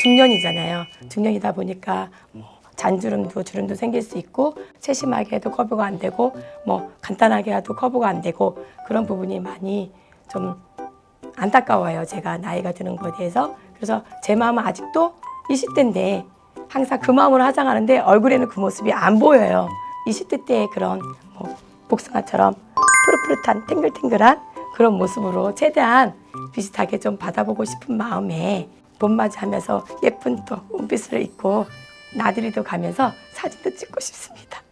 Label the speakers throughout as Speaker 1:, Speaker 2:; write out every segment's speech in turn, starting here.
Speaker 1: 중년이잖아요. 중년이다 보니까 잔주름도 주름도 생길 수 있고 세심하게 해도 커버가 안 되고 뭐 간단하게 해도 커버가 안 되고 그런 부분이 많이 좀 안타까워요. 제가 나이가 드는 거에 대해서. 그래서 제 마음은 아직도 20대인데 항상 그 마음으로 화장하는데 얼굴에는 그 모습이 안 보여요. 20대 때의 그런 뭐 복숭아처럼 푸릇푸릇한 탱글탱글한 그런 모습으로 최대한 비슷하게 좀 받아보고 싶은 마음에 봄맞이하면서 예쁜 또 옷깃을 입고 나들이도 가면서 사진도 찍고 싶습니다.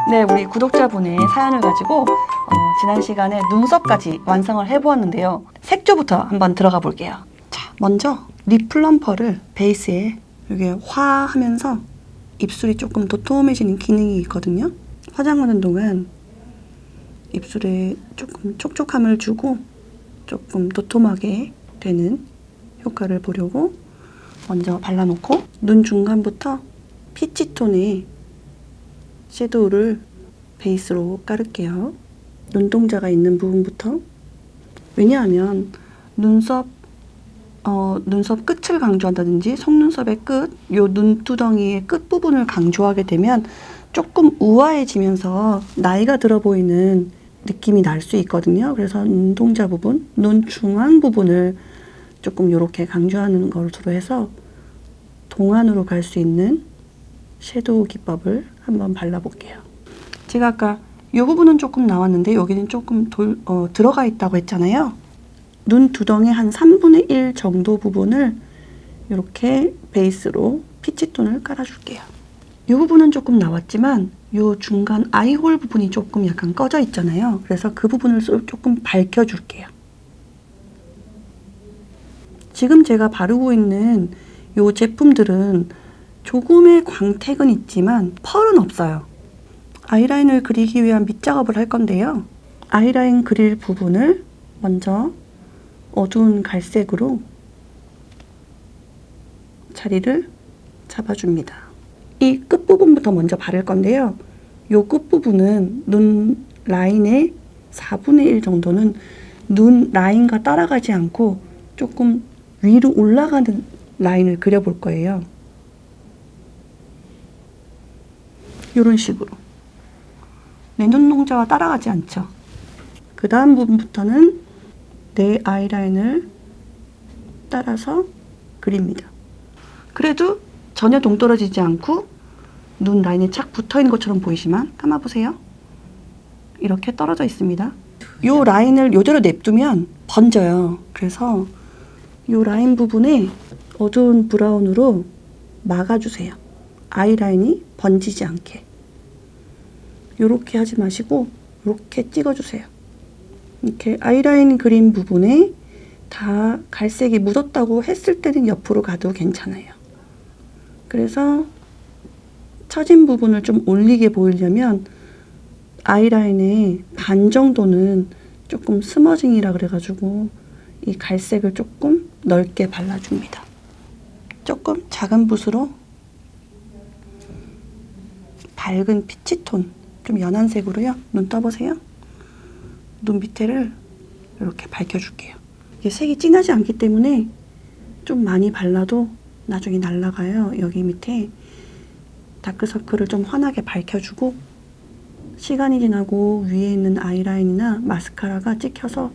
Speaker 2: 네, 우리 구독자분의 사연을 가지고 지난 시간에 눈썹까지 완성을 해보았는데요. 색조부터 한번 들어가 볼게요. 자, 먼저 립 플럼퍼를 베이스에 이렇게 화하면서 입술이 조금 도톰해지는 기능이 있거든요. 화장하는 동안 입술에 조금 촉촉함을 주고 조금 도톰하게 되는 효과를 보려고 먼저 발라놓고 눈 중간부터 피치톤의 섀도우를 베이스로 깔을게요. 눈동자가 있는 부분부터. 왜냐하면 눈썹 끝을 강조한다든지 속눈썹의 끝, 요 눈두덩이의 끝 부분을 강조하게 되면 조금 우아해지면서 나이가 들어 보이는 느낌이 날 수 있거든요. 그래서 눈동자 부분, 눈 중앙 부분을 조금 이렇게 강조하는 것으로 해서 동안으로 갈 수 있는 섀도우 기법을 한번 발라볼게요. 제가 아까 이 부분은 조금 나왔는데 여기는 조금 들어가 있다고 했잖아요. 눈 두덩이 한 3분의 1 정도 부분을 이렇게 베이스로 피치톤을 깔아줄게요. 이 부분은 조금 나왔지만 이 중간 아이홀 부분이 조금 약간 꺼져 있잖아요. 그래서 그 부분을 조금 밝혀줄게요. 지금 제가 바르고 있는 이 제품들은 조금의 광택은 있지만 펄은 없어요. 아이라인을 그리기 위한 밑작업을 할 건데요. 아이라인 그릴 부분을 먼저 어두운 갈색으로 자리를 잡아줍니다. 이 끝부분부터 먼저 바를 건데요. 이 끝부분은 눈 라인의 4분의 1 정도는 눈 라인과 따라가지 않고 조금 위로 올라가는 라인을 그려볼 거예요. 이런 식으로. 내 눈동자와 따라가지 않죠. 그 다음 부분부터는 내 아이라인을 따라서 그립니다. 그래도 전혀 동떨어지지 않고 눈 라인에 착 붙어있는 것처럼 보이지만 감아보세요. 이렇게 떨어져 있습니다. 이 라인을 이대로 냅두면 번져요. 그래서 이 라인 부분에 어두운 브라운으로 막아주세요. 아이라인이 번지지 않게. 이렇게 하지 마시고 이렇게 찍어주세요. 이렇게 아이라인 그린 부분에 다 갈색이 묻었다고 했을 때는 옆으로 가도 괜찮아요. 그래서 처진 부분을 좀 올리게 보이려면 아이라인의 반 정도는 조금 스머징이라 그래가지고 이 갈색을 조금 넓게 발라줍니다. 조금 작은 붓으로 밝은 피치톤, 좀 연한 색으로요. 눈 떠보세요. 눈 밑에를 이렇게 밝혀줄게요. 이게 색이 진하지 않기 때문에 좀 많이 발라도 나중에 날아가요. 여기 밑에 다크서클을 좀 환하게 밝혀주고 시간이 지나고 위에 있는 아이라인이나 마스카라가 찍혀서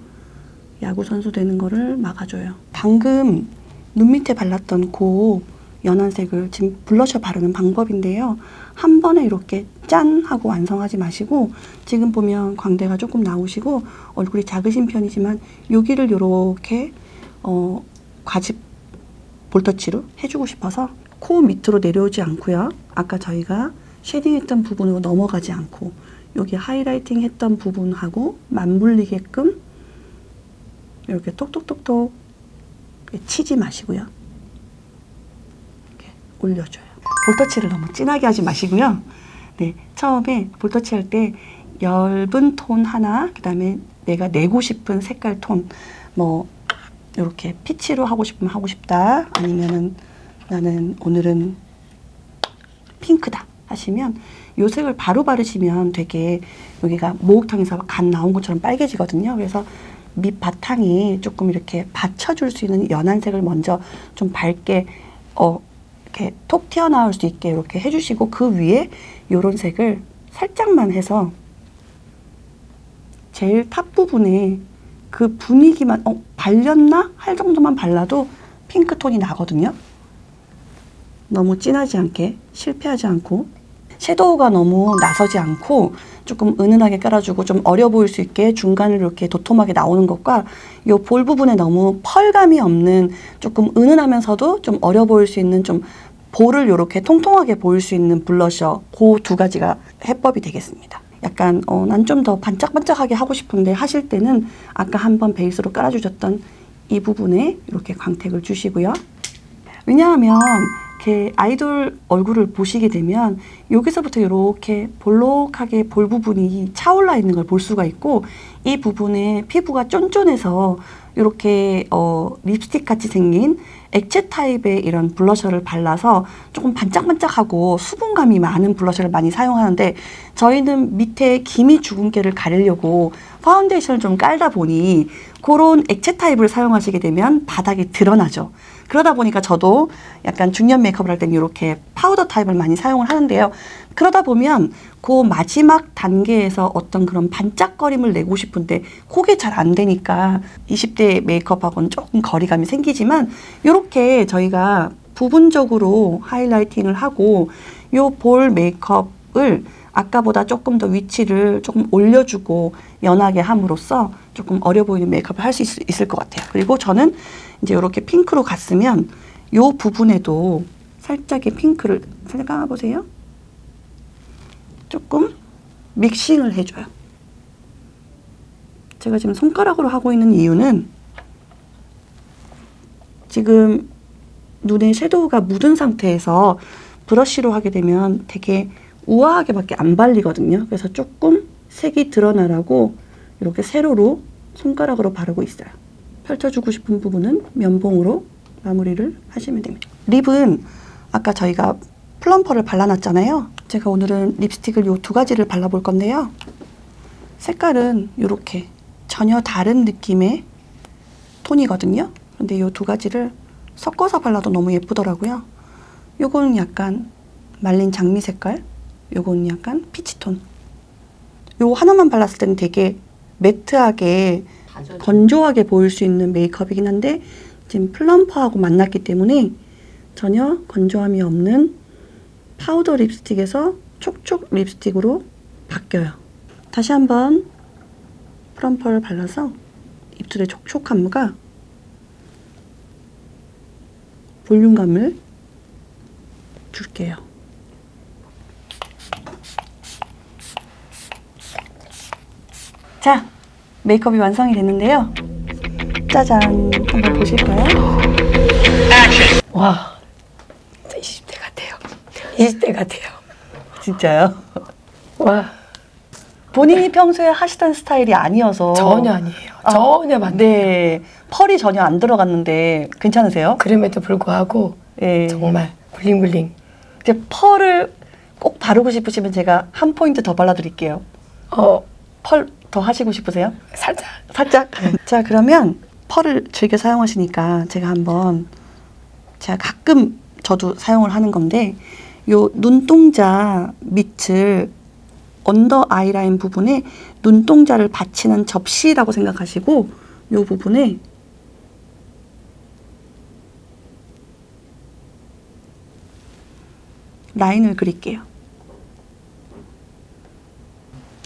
Speaker 2: 야구선수 되는 거를 막아줘요. 방금 눈 밑에 발랐던 그 연한 색을 지금 블러셔 바르는 방법인데요. 한 번에 이렇게 짠 하고 완성하지 마시고 지금 보면 광대가 조금 나오시고 얼굴이 작으신 편이지만 여기를 이렇게 과즙 볼터치로 해주고 싶어서 코 밑으로 내려오지 않고요. 아까 저희가 쉐딩했던 부분으로 넘어가지 않고 여기 하이라이팅 했던 부분하고 맞물리게끔 이렇게 톡톡톡톡 치지 마시고요. 이렇게 올려줘요. 볼터치를 너무 진하게 하지 마시고요. 네, 처음에 볼터치 할 때 엷은 톤 하나, 그 다음에 내가 내고 싶은 색깔 톤, 뭐 이렇게 피치로 하고 싶으면 하고 싶다. 아니면은 나는 오늘은 핑크다 하시면 요 색을 바로 바르시면 되게 여기가 목욕탕에서 간 나온 것처럼 빨개지거든요. 그래서 밑 바탕에 조금 이렇게 받쳐줄 수 있는 연한 색을 먼저 좀 밝게 이렇게 톡 튀어나올 수 있게 이렇게 해주시고 그 위에 요런 색을 살짝만 해서 제일 탑 부분에 그 분위기만 발렸나? 할 정도만 발라도 핑크톤이 나거든요. 너무 진하지 않게 실패하지 않고 섀도우가 너무 나서지 않고 조금 은은하게 깔아주고 좀 어려 보일 수 있게 중간을 이렇게 도톰하게 나오는 것과 요 볼 부분에 너무 펄감이 없는 조금 은은하면서도 좀 어려 보일 수 있는 좀 볼을 이렇게 통통하게 보일 수 있는 블러셔 그 두 가지가 해법이 되겠습니다. 약간 난 좀 더 반짝반짝하게 하고 싶은데 하실 때는 아까 한번 베이스로 깔아주셨던 이 부분에 이렇게 광택을 주시고요. 왜냐하면 이렇게 아이돌 얼굴을 보시게 되면 여기서부터 이렇게 볼록하게 볼 부분이 차올라 있는 걸 볼 수가 있고 이 부분에 피부가 쫀쫀해서 이렇게 립스틱 같이 생긴 액체 타입의 이런 블러셔를 발라서 조금 반짝반짝하고 수분감이 많은 블러셔를 많이 사용하는데 저희는 밑에 기미 주근깨를 가리려고 파운데이션을 좀 깔다 보니 그런 액체 타입을 사용하시게 되면 바닥이 드러나죠. 그러다 보니까 저도 약간 중년 메이크업을 할 때는 이렇게 파우더 타입을 많이 사용을 하는데요. 그러다 보면 그 마지막 단계에서 어떤 그런 반짝거림을 내고 싶은데 그게 잘 안 되니까 20대 메이크업하고는 조금 거리감이 생기지만 이렇게 저희가 부분적으로 하이라이팅을 하고 요 볼 메이크업을 아까보다 조금 더 위치를 조금 올려주고 연하게 함으로써 조금 어려 보이는 메이크업을 할 수 있을 것 같아요. 그리고 저는 이제 이렇게 핑크로 갔으면 요 부분에도 살짝의 핑크를 살짝 감아보세요. 조금 믹싱을 해줘요. 제가 지금 손가락으로 하고 있는 이유는 지금 눈에 섀도우가 묻은 상태에서 브러쉬로 하게 되면 되게 우아하게밖에 안 발리거든요. 그래서 조금 색이 드러나라고 이렇게 세로로 손가락으로 바르고 있어요. 펼쳐주고 싶은 부분은 면봉으로 마무리를 하시면 됩니다. 립은 아까 저희가 플럼퍼를 발라놨잖아요. 제가 오늘은 립스틱을 이 두 가지를 발라볼 건데요. 색깔은 이렇게 전혀 다른 느낌의 톤이거든요. 근데 이 두 가지를 섞어서 발라도 너무 예쁘더라고요. 요거는 약간 말린 장미 색깔, 요거는 약간 피치톤. 요 하나만 발랐을 때는 되게 매트하게 건조하게 보일 수 있는 메이크업이긴 한데 지금 플럼퍼하고 만났기 때문에 전혀 건조함이 없는 파우더 립스틱에서 촉촉 립스틱으로 바뀌어요. 다시 한번 플럼퍼를 발라서 입술의 촉촉함과 볼륨감을 줄게요. 자, 메이크업이 완성이 됐는데요. 짜잔, 한번 보실까요?
Speaker 1: 와, 진짜 20대 같아요. 20대 같아요.
Speaker 2: 진짜요?
Speaker 1: 와,
Speaker 2: 본인이 평소에 하시던 스타일이 아니어서
Speaker 1: 전혀 아니에요. 전혀 반대.
Speaker 2: 네, 펄이 전혀 안 들어갔는데 괜찮으세요?
Speaker 1: 그럼에도 불구하고
Speaker 2: 네.
Speaker 1: 정말 블링블링.
Speaker 2: 이제 펄을 꼭 바르고 싶으시면 제가 한 포인트 더 발라드릴게요. 펄 더 하시고 싶으세요?
Speaker 1: 살짝.
Speaker 2: 살짝? 자, 그러면 펄을 즐겨 사용하시니까 제가 가끔 저도 사용을 하는 건데 요 눈동자 밑을 언더 아이라인 부분에 눈동자를 받치는 접시라고 생각하시고 요 부분에 라인을 그릴게요.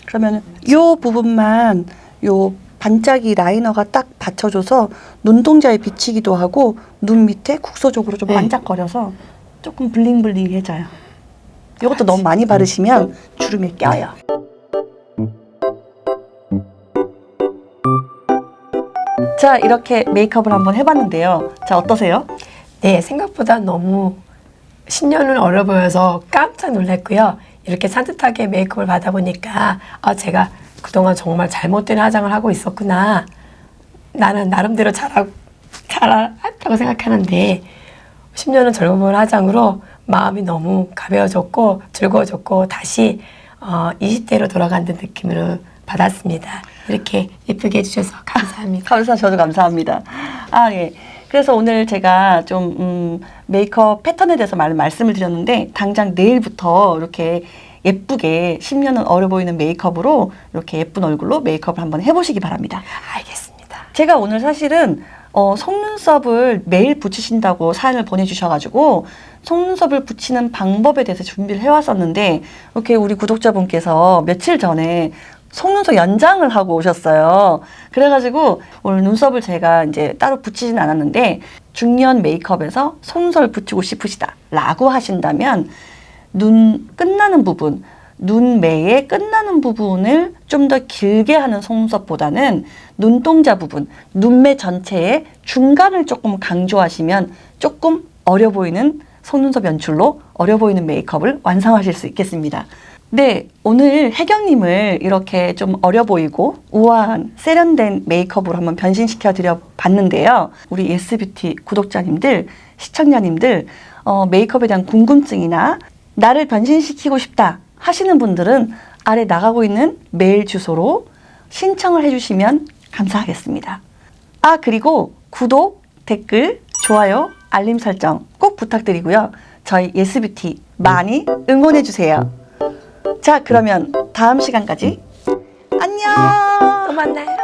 Speaker 2: 그러면 요 부분만 요 반짝이 라이너가 딱 받쳐줘서 눈동자에 비치기도 하고 눈 밑에 국소적으로 좀
Speaker 1: 네.
Speaker 2: 반짝거려서 조금 블링블링해져요. 이것도 너무 많이 바르시면 주름에 껴요. 자, 이렇게 메이크업을 한번 해봤는데요. 자, 어떠세요?
Speaker 1: 네, 생각보다 너무 신년은 어려 보여서 깜짝 놀랐고요. 이렇게 산뜻하게 메이크업을 받아보니까 제가 그동안 정말 잘못된 화장을 하고 있었구나. 나는 나름대로 잘하고 잘했다고 생각하는데 10년은 젊음을 화장으로 마음이 너무 가벼워졌고 즐거워졌고 다시 20대로 돌아간 듯 느낌으로 받았습니다. 이렇게 예쁘게 해주셔서 감사합니다.
Speaker 2: 저도 감사합니다. 예. 그래서 오늘 제가 좀 메이크업 패턴에 대해서 말씀을 드렸는데 당장 내일부터 이렇게 예쁘게 10년은 어려 보이는 메이크업으로 이렇게 예쁜 얼굴로 메이크업을 한번 해보시기 바랍니다.
Speaker 1: 알겠습니다.
Speaker 2: 제가 오늘 사실은 속눈썹을 매일 붙이신다고 사연을 보내주셔가지고 속눈썹을 붙이는 방법에 대해서 준비를 해왔었는데 이렇게 우리 구독자분께서 며칠 전에 속눈썹 연장을 하고 오셨어요. 그래가지고 오늘 눈썹을 제가 이제 따로 붙이진 않았는데 중년 메이크업에서 속눈썹을 붙이고 싶으시다 라고 하신다면 눈 끝나는 부분, 눈매의 끝나는 부분을 좀 더 길게 하는 속눈썹보다는 눈동자 부분, 눈매 전체의 중간을 조금 강조하시면 조금 어려 보이는 속눈썹 연출로 어려 보이는 메이크업을 완성하실 수 있겠습니다. 네, 오늘 혜경님을 이렇게 좀 어려 보이고 우아한 세련된 메이크업으로 한번 변신시켜 드려 봤는데요. 우리 예스뷰티 구독자님들, 시청자님들 메이크업에 대한 궁금증이나 나를 변신시키고 싶다 하시는 분들은 아래 나가고 있는 메일 주소로 신청을 해주시면 감사하겠습니다. 그리고 구독, 댓글, 좋아요, 알림 설정 꼭 부탁드리고요. 저희 예스뷰티 많이 응원해주세요. 자, 그러면 다음 시간까지 안녕!
Speaker 1: 또 만나요.